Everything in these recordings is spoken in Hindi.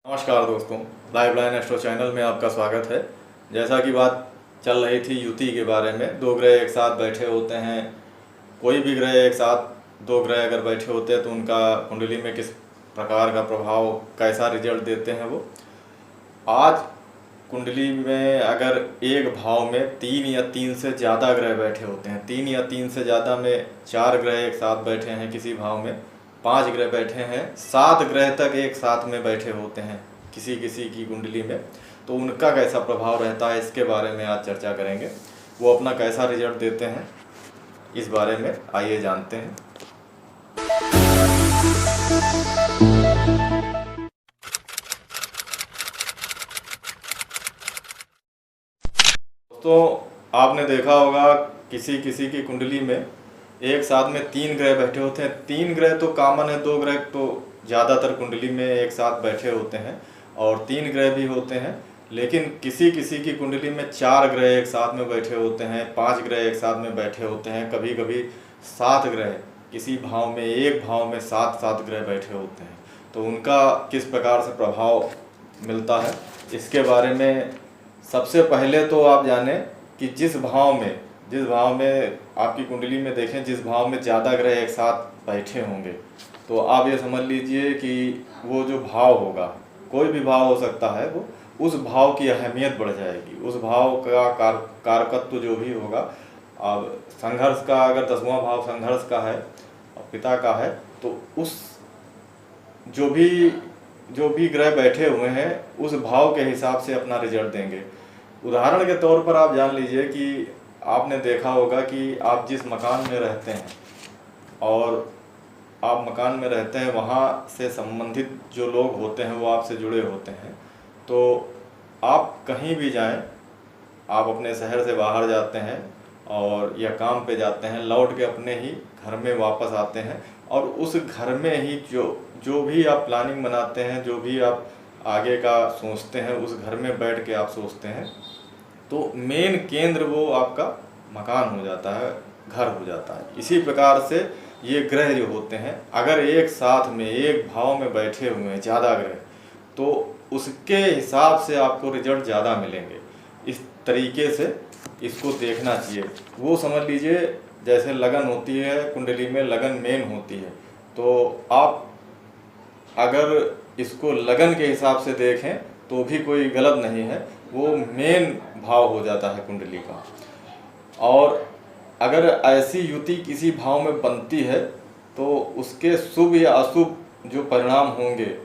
नमस्कार दोस्तों, लाइव लाइन एस्ट्रो चैनल में आपका स्वागत है। जैसा कि बात चल रही थी युति के बारे में, दो ग्रह एक साथ बैठे होते हैं। कोई भी ग्रह एक साथ दो ग्रह अगर बैठे होते हैं तो उनका कुंडली में किस प्रकार का प्रभाव, कैसा रिजल्ट देते हैं वो आज कुंडली में अगर एक भाव में तीन या तीन से ज़्यादा ग्रह बैठे होते हैं, तीन या तीन से ज़्यादा में चार ग्रह एक साथ बैठे हैं किसी भाव में, पांच ग्रह बैठे हैं, सात ग्रह तक एक साथ में बैठे होते हैं किसी किसी की कुंडली में, तो उनका कैसा प्रभाव रहता है इसके बारे में आज चर्चा करेंगे। वो अपना कैसा रिजल्ट देते हैं इस बारे में आइए जानते हैं। तो आपने देखा होगा किसी किसी की कुंडली में एक साथ में तीन ग्रह बैठे होते हैं। तीन ग्रह तो कॉमन है, दो ग्रह तो ज़्यादातर कुंडली में एक साथ बैठे होते हैं और तीन ग्रह भी होते हैं। लेकिन किसी किसी की कुंडली में चार ग्रह एक साथ में बैठे होते हैं, पांच ग्रह एक साथ में बैठे होते हैं, कभी कभी सात ग्रह, किसी भाव में एक भाव में सात सात ग्रह बैठे होते हैं। तो उनका किस प्रकार से प्रभाव मिलता है इसके बारे में सबसे पहले तो आप जानें कि जिस भाव में आपकी कुंडली में देखें, जिस भाव में ज़्यादा ग्रह एक साथ बैठे होंगे तो आप ये समझ लीजिए कि वो जो भाव होगा, कोई भी भाव हो सकता है, वो उस भाव की अहमियत बढ़ जाएगी। उस भाव का कारकत्व जो भी होगा, अब संघर्ष का, अगर 10वां भाव संघर्ष का है और पिता का है, तो उस जो भी ग्रह बैठे हुए हैं उस भाव के हिसाब से अपना रिजल्ट देंगे। उदाहरण के तौर पर आप जान लीजिए कि आपने देखा होगा कि आप जिस मकान में रहते हैं और आप मकान में रहते हैं, वहाँ से संबंधित जो लोग होते हैं वो आपसे जुड़े होते हैं। तो आप कहीं भी जाएं, आप अपने शहर से बाहर जाते हैं और या काम पे जाते हैं, लौट के अपने ही घर में वापस आते हैं और उस घर में ही जो भी आप प्लानिंग बनाते हैं, जो भी आप आगे का सोचते हैं, उस घर में बैठ के आप सोचते हैं, तो मेन केंद्र वो आपका मकान हो जाता है, घर हो जाता है। इसी प्रकार से ये ग्रह जो होते हैं, अगर एक साथ में एक भाव में बैठे हुए हैं ज़्यादा ग्रह, तो उसके हिसाब से आपको रिजल्ट ज़्यादा मिलेंगे। इस तरीके से इसको देखना चाहिए। वो समझ लीजिए जैसे लगन होती है, कुंडली में लगन मेन होती है, तो आप अगर इसको लगन के हिसाब से देखें तो भी कोई गलत नहीं है, वो मेन भाव हो जाता है कुंडली का। और अगर ऐसी युति किसी भाव में बनती है तो उसके शुभ या अशुभ जो परिणाम होंगे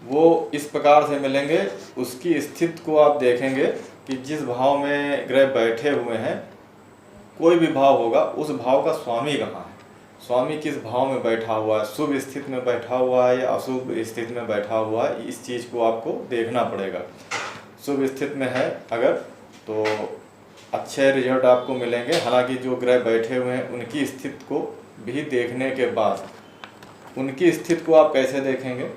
वो इस प्रकार से मिलेंगे। उसकी स्थिति को आप देखेंगे कि जिस भाव में ग्रह बैठे हुए हैं, कोई भी भाव होगा, उस भाव का स्वामी कहाँ है, स्वामी किस भाव में बैठा हुआ है, शुभ स्थिति में बैठा हुआ है या अशुभ स्थिति में बैठा हुआ है, इस चीज़ को आपको देखना पड़ेगा। शुभ स्थिति में है अगर, तो अच्छे रिजल्ट आपको मिलेंगे। हालांकि जो ग्रह बैठे हुए हैं उनकी स्थिति को भी देखने के बाद, उनकी स्थिति को आप कैसे देखेंगे,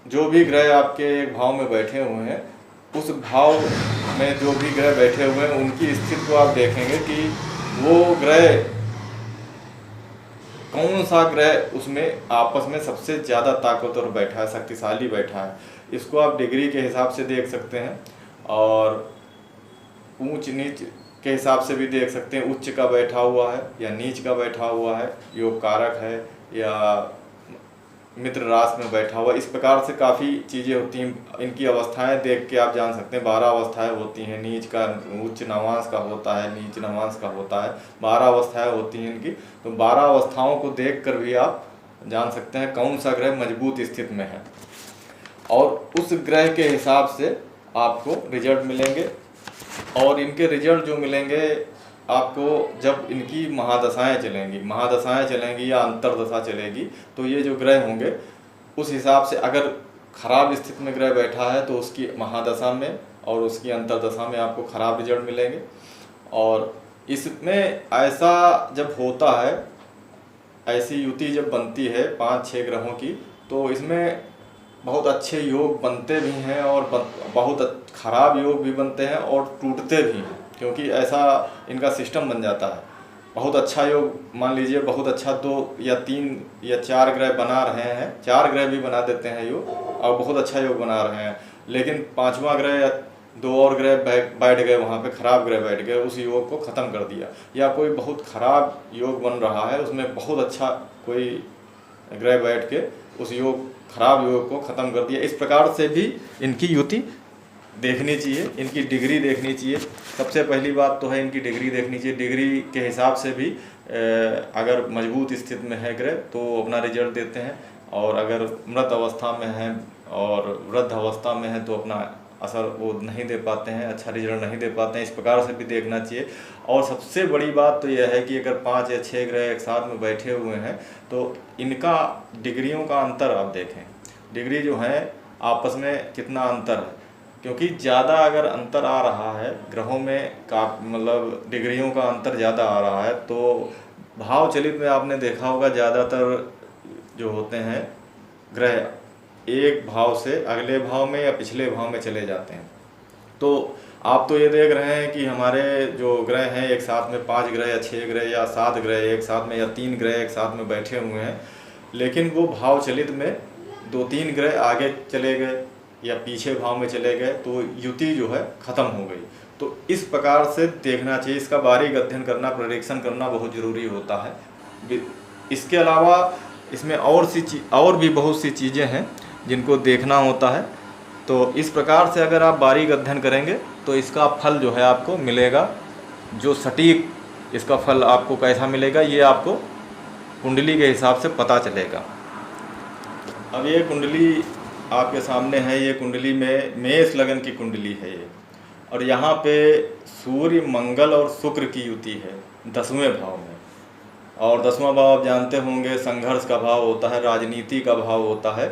जो भी ग्रह आपके एक भाव में बैठे हुए हैं, उस भाव में जो भी ग्रह बैठे हुए हैं उनकी स्थिति को आप देखेंगे कि वो ग्रह, कौन सा ग्रह उसमें आपस में सबसे ज़्यादा ताकतवर बैठा है, शक्तिशाली बैठा है। इसको आप डिग्री के हिसाब से देख सकते हैं और ऊंच नीच के हिसाब से भी देख सकते हैं। उच्च का बैठा हुआ है या नीच का बैठा हुआ है, योग कारक है या मित्र राशि में बैठा हुआ, इस प्रकार से काफ़ी चीज़ें होती हैं। इनकी अवस्थाएं देख के आप जान सकते हैं। 12 अवस्थाएं होती हैं, नीच का, उच्च नवांश का होता है, नीच नवांश का होता है, 12 अवस्थाएं होती हैं इनकी। तो 12 अवस्थाओं को देख कर भी आप जान सकते हैं कौन सा ग्रह मजबूत स्थिति में है और उस ग्रह के हिसाब से आपको रिजल्ट मिलेंगे। और इनके रिजल्ट जो मिलेंगे आपको जब इनकी महादशाएं चलेंगी या अंतरदशा चलेगी, तो ये जो ग्रह होंगे उस हिसाब से, अगर खराब स्थिति में ग्रह बैठा है तो उसकी महादशा में और उसकी अंतरदशा में आपको खराब रिजल्ट मिलेंगे। और इसमें ऐसा जब होता है, ऐसी युति जब बनती है 5-6 ग्रहों की, तो इसमें बहुत अच्छे योग बनते भी हैं और बहुत खराब योग भी बनते हैं और टूटते भी हैं, क्योंकि ऐसा इनका सिस्टम बन जाता है। बहुत अच्छा योग मान लीजिए, बहुत अच्छा 2 या 3 या 4 ग्रह बना रहे हैं, 4 ग्रह भी बना देते हैं योग और बहुत अच्छा योग बना रहे हैं, लेकिन 5वां ग्रह या 2 और ग्रह बैठ गए वहाँ पे, खराब ग्रह बैठ गए, उस योग को ख़त्म कर दिया। या कोई बहुत खराब योग बन रहा है, उसमें बहुत अच्छा कोई ग्रह बैठ के उस योग खराब योग को ख़त्म कर दिया। इस प्रकार से भी इनकी युति देखनी चाहिए, इनकी डिग्री देखनी चाहिए। सबसे पहली बात तो है इनकी डिग्री देखनी चाहिए। डिग्री के हिसाब से भी अगर मजबूत स्थिति में है ग्रह तो अपना रिजल्ट देते हैं, और अगर मृत अवस्था में है और वृद्ध अवस्था में है तो अपना असर वो नहीं दे पाते हैं, अच्छा रिजल्ट नहीं दे पाते हैं। इस प्रकार से भी देखना चाहिए। और सबसे बड़ी बात तो यह है कि अगर 5 या 6 ग्रह एक साथ में बैठे हुए हैं तो इनका डिग्रियों का अंतर आप देखें, डिग्री जो है आपस में कितना अंतर है, क्योंकि ज़्यादा अगर अंतर आ रहा है ग्रहों में का मतलब डिग्रियों का अंतर ज़्यादा आ रहा है तो भाव चलित में आपने देखा होगा ज़्यादातर जो होते हैं ग्रह एक भाव से अगले भाव में या पिछले भाव में चले जाते हैं। तो आप तो ये देख रहे हैं कि हमारे जो ग्रह हैं एक साथ में 5 ग्रह या 6 ग्रह या 7 ग्रह एक साथ में या 3 ग्रह एक साथ में बैठे हुए हैं, लेकिन वो भाव चलित में 2-3 ग्रह आगे चले गए या पीछे भाव में चले गए तो युति जो है ख़त्म हो गई। तो इस प्रकार से देखना चाहिए, इसका बारीक अध्ययन करना, प्रेडिक्शन करना बहुत ज़रूरी होता है। इसके अलावा इसमें और भी बहुत सी चीज़ें हैं जिनको देखना होता है। तो इस प्रकार से अगर आप बारीक अध्ययन करेंगे तो इसका फल जो है आपको मिलेगा, जो सटीक इसका फल आपको कैसा मिलेगा ये आपको कुंडली के हिसाब से पता चलेगा। अब ये कुंडली आपके सामने है, ये कुंडली में मेष लगन की कुंडली है ये, और यहाँ पे सूर्य मंगल और शुक्र की युति है 10वें भाव में। और 10वां भाव आप जानते होंगे संघर्ष का भाव होता है, राजनीति का भाव होता है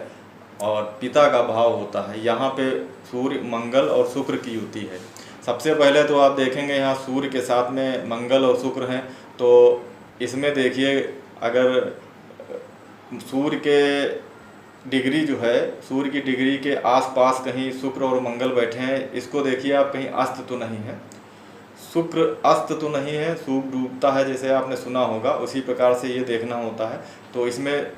और पिता का भाव होता है। यहाँ पे सूर्य मंगल और शुक्र की युति है। सबसे पहले तो आप देखेंगे यहाँ सूर्य के साथ में मंगल और शुक्र हैं, तो इसमें देखिए अगर सूर्य के डिग्री जो है, सूर्य की डिग्री के आसपास कहीं शुक्र और मंगल बैठे हैं, इसको देखिए आप कहीं अस्त तो नहीं है, शुक्र अस्त तो नहीं है, सूर्य डूबता है जैसे आपने सुना होगा, उसी प्रकार से ये देखना होता है। तो इसमें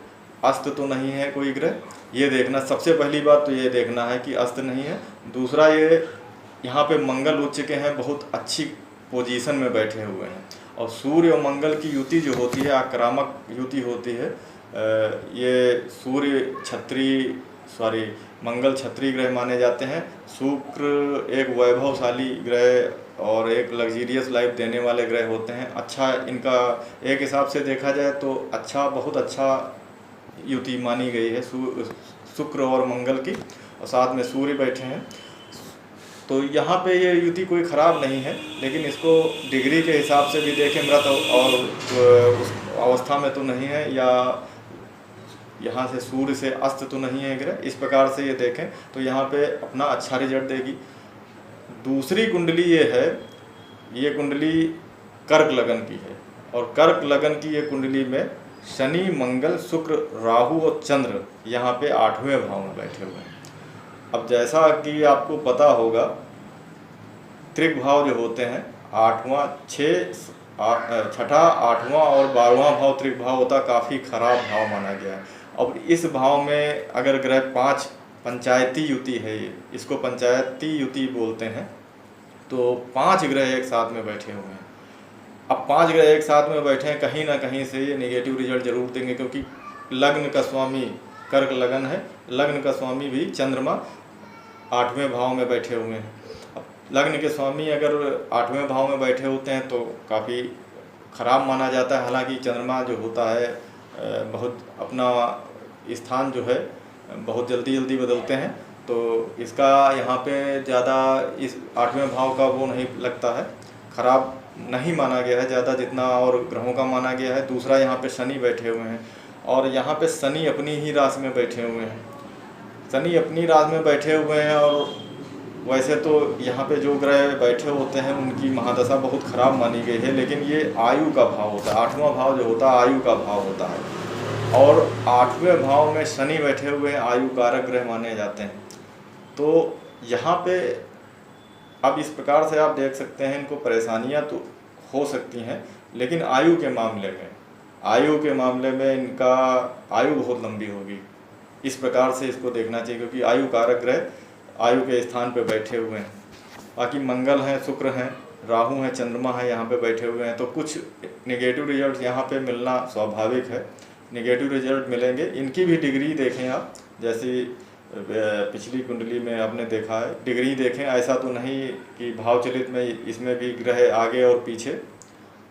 अस्त तो नहीं है कोई ग्रह, ये देखना। सबसे पहली बात तो ये देखना है कि अस्त नहीं है। दूसरा ये यहाँ पे मंगल उच्च के हैं, बहुत अच्छी पोजीशन में बैठे हुए हैं। और सूर्य और मंगल की युति जो होती है आक्रामक युति होती है। ये मंगल क्षत्रिय ग्रह माने जाते हैं, शुक्र एक वैभवशाली ग्रह और एक लग्जीरियस लाइफ देने वाले ग्रह होते हैं। अच्छा, इनका एक हिसाब से देखा जाए तो अच्छा, बहुत अच्छा युति मानी गई है शुक्र और मंगल की, और साथ में सूर्य बैठे हैं। तो यहाँ पे ये युति कोई ख़राब नहीं है, लेकिन इसको डिग्री के हिसाब से भी देखें, मृत और उस अवस्था में तो नहीं है, या यहाँ से सूर्य से अस्त तो नहीं है ग्रह, इस प्रकार से ये देखें तो यहाँ पे अपना अच्छा रिजल्ट देगी। दूसरी कुंडली ये है, ये कुंडली कर्क लगन की है, और कर्क लगन की ये कुंडली में शनि मंगल शुक्र राहु और चंद्र यहाँ पे 8वें भाव में बैठे हुए हैं। अब जैसा कि आपको पता होगा त्रिक भाव जो होते हैं 8वां 6ठा 8वां और 12वां भाव त्रिक भाव होता, काफ़ी खराब भाव माना गया है। अब इस भाव में अगर ग्रह 5 पंचायती युति है, ये इसको पंचायती युति बोलते हैं, तो 5 ग्रह एक साथ में बैठे हुए हैं। अब 5 ग्रह एक साथ में बैठे हैं, कहीं ना कहीं से ये नेगेटिव रिजल्ट जरूर देंगे, क्योंकि लग्न का स्वामी कर्क लगन है, लग्न का स्वामी भी चंद्रमा 8वें भाव में बैठे हुए हैं। अब लग्न के स्वामी अगर 8वें भाव में बैठे होते हैं तो काफ़ी ख़राब माना जाता है। हालांकि चंद्रमा जो होता है बहुत अपना स्थान जो है बहुत जल्दी बदलते हैं, तो इसका यहाँ पे ज़्यादा इस 8वें भाव का वो नहीं लगता है, ख़राब नहीं माना गया है ज़्यादा जितना और ग्रहों का माना गया है। दूसरा यहाँ पे शनि बैठे हुए हैं, और यहाँ पे शनि अपनी ही राशि में बैठे हुए हैं, शनि अपनी राशि में बैठे हुए हैं। और वैसे तो यहाँ पे जो ग्रह बैठे होते हैं उनकी महादशा बहुत ख़राब मानी गई है, लेकिन ये आयु का भाव होता है, 8वां भाव जो होता है आयु का भाव होता है, और 8वें भाव में शनि बैठे हुए हैं, आयु कारक ग्रह माने जाते हैं। तो यहाँ पे अब इस प्रकार से आप देख सकते हैं, इनको परेशानियाँ तो हो सकती हैं, लेकिन आयु के मामले में इनका आयु बहुत लंबी होगी। इस प्रकार से इसको देखना चाहिए, क्योंकि आयु कारक ग्रह आयु के स्थान पे बैठे हुए हैं। बाकी मंगल हैं, शुक्र हैं, राहु हैं, चंद्रमा है यहाँ पे बैठे हुए हैं, तो कुछ नेगेटिव रिजल्ट यहाँ पे मिलना स्वाभाविक है। नेगेटिव रिजल्ट मिलेंगे। इनकी भी डिग्री देखें आप, जैसी पिछली कुंडली में आपने देखा है, डिग्री देखें। ऐसा तो नहीं कि भावचलित में इसमें भी ग्रह आगे और पीछे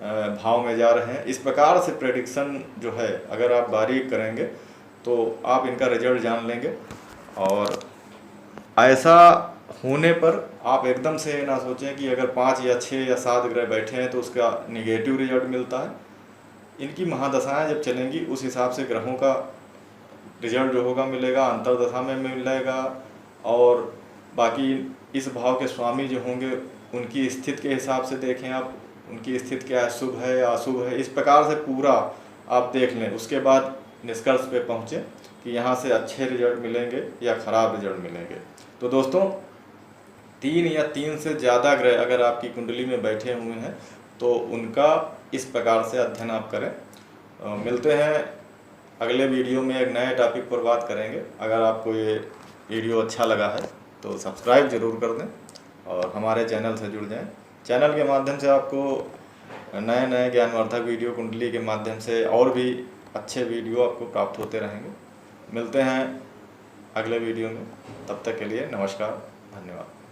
भाव में जा रहे हैं। इस प्रकार से प्रेडिक्शन जो है अगर आप बारीक करेंगे तो आप इनका रिजल्ट जान लेंगे। और ऐसा होने पर आप एकदम से ना सोचें कि अगर 5 या 6 या 7 ग्रह बैठे हैं तो उसका निगेटिव रिजल्ट मिलता है। इनकी महादशाएं जब चलेंगी उस हिसाब से ग्रहों का रिजल्ट जो होगा मिलेगा, अंतर्दशा में मिलेगा। और बाकी इस भाव के स्वामी जो होंगे उनकी स्थिति के हिसाब से देखें आप, उनकी स्थिति क्या है, शुभ है या अशुभ है, इस प्रकार से पूरा आप देख लें। उसके बाद निष्कर्ष पे पहुँचें कि यहाँ से अच्छे रिजल्ट मिलेंगे या ख़राब रिजल्ट मिलेंगे। तो दोस्तों 3 या 3 से ज़्यादा ग्रह अगर आपकी कुंडली में बैठे हुए हैं तो उनका इस प्रकार से अध्ययन आप करें। मिलते हैं अगले वीडियो में, एक नए टॉपिक पर बात करेंगे। अगर आपको ये वीडियो अच्छा लगा है तो सब्सक्राइब ज़रूर कर दें और हमारे चैनल से जुड़ जाएं। चैनल के माध्यम से आपको नए नए ज्ञानवर्धक वीडियो कुंडली के माध्यम से और भी अच्छे वीडियो आपको प्राप्त होते रहेंगे। मिलते हैं अगले वीडियो में, तब तक के लिए नमस्कार, धन्यवाद।